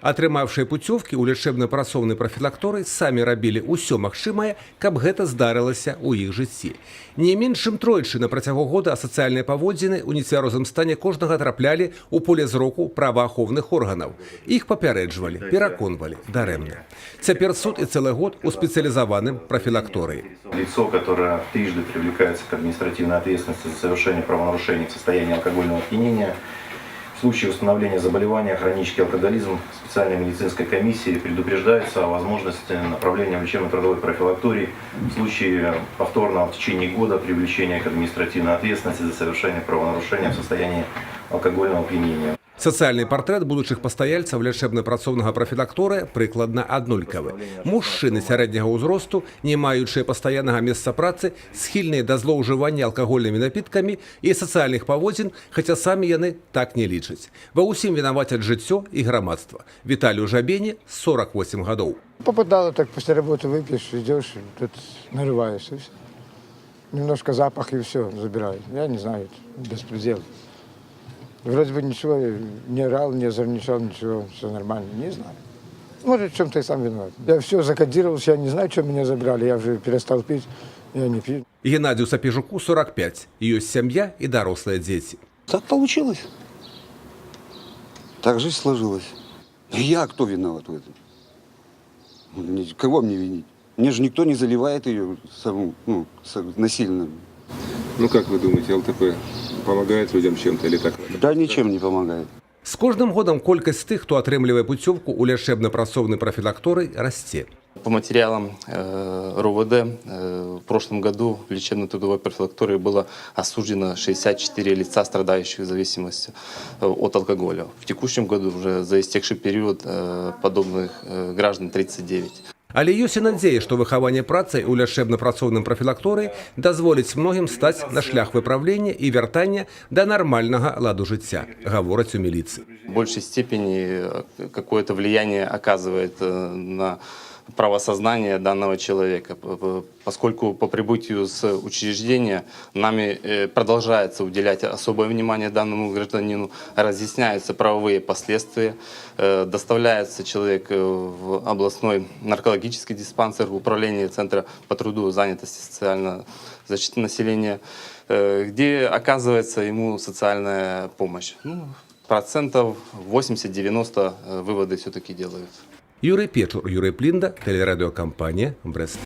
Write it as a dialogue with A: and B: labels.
A: Атрымаўшыя пуцёўкі ў лячэбна-працоўнай прафілакторыі самі рабілі ўсё магчымае, каб гэта здарылася ў іх жыцці. Не менш чым тройчы на працягу года асацыяльныя паводзіны ў нецвярозым стане кожнага траплялі ў поле зроку праваахоўных органаў. Іх папярэджвалі, пераконвалі дарэмна. Цяпер суд і цэлы год у спецыялізаваным прафілакторыі.
B: Лицо, которое трижды привлекается к административной ответственности за совершение правонарушений в состоянии алкогольного опьянения, в случае установления заболевания хронический алкоголизм специальной медицинской комиссии предупреждается о возможности направления в лечебно-трудовой профилактории в случае повторного в течение года привлечения к административной ответственности за совершение правонарушения в состоянии алкогольного опьянения.
A: Сацыяльны партрэт будучых пастаяльцаў лячэбна-працоўнага прафілакторыя прыкладна аднолькавы. Мужчыны сярэдняга ўзросту, не маючыя пастаяннага месца працы, схільныя да злоўжывання алкагольнымі напіткамі і сацыяльных паводзін, хаця самі яны так не лічаць. Ва ўсім вінавацяць жыццё і грамадства. Віталію Жабені 48 гадоў.
C: Попадало так, после работы выпьешь, идешь, тут нарываешься. Немножко запах и все забирают. Я не знаю, беспредел. Вроде бы ничего, не орал, не озорничал, ничего, все нормально, не знаю. Может, в чем-то и сам виноват. Я все закодировался, я не знаю, что меня забрали, я уже перестал пить, я не пью.
A: Геннадию Сапежуку 45, есть семья и дорослые дети.
D: Так получилось. Так жизнь сложилась. Я кто виноват в этом? Кого мне винить? Мне же никто не заливает ее саму, насильно.
E: Ну как вы думаете, ЛТП помогает людям чем-то или так?
D: Да ничем не помогает.
A: С кожным годом колькасць тых, хто атрымлівае пуцёўку ў лячэбна-працоўнай прафілакторыі, расце.
F: По материалам РОВД в прошлом году в лечебно-трудовой профилактории было осуждено 64 лица, страдающих зависимостью от алкоголя. В текущем году уже за истекший период подобных граждан 39.
A: Але ёсць і надзея, што выхаванне працы ў лячэбна-працоўным прафілакторыі дазволіць многім стаць на шлях выпраўлення і вяртання да нармальнага ладу жыцця, гавораць у міліцыі.
F: В большей степени какое-то влияние оказывает на правосознание данного человека, поскольку по прибытию с учреждения нами продолжается уделять особое внимание данному гражданину, разъясняются правовые последствия, доставляется человек в областной наркологический диспансер, в управление Центра по труду, занятости, социальной защиты населения, где оказывается ему социальная помощь. Процентов 80-90 выводы все-таки делают.
A: Юрий Печур, Юрий Плинда, телерадиокомпания «Брест».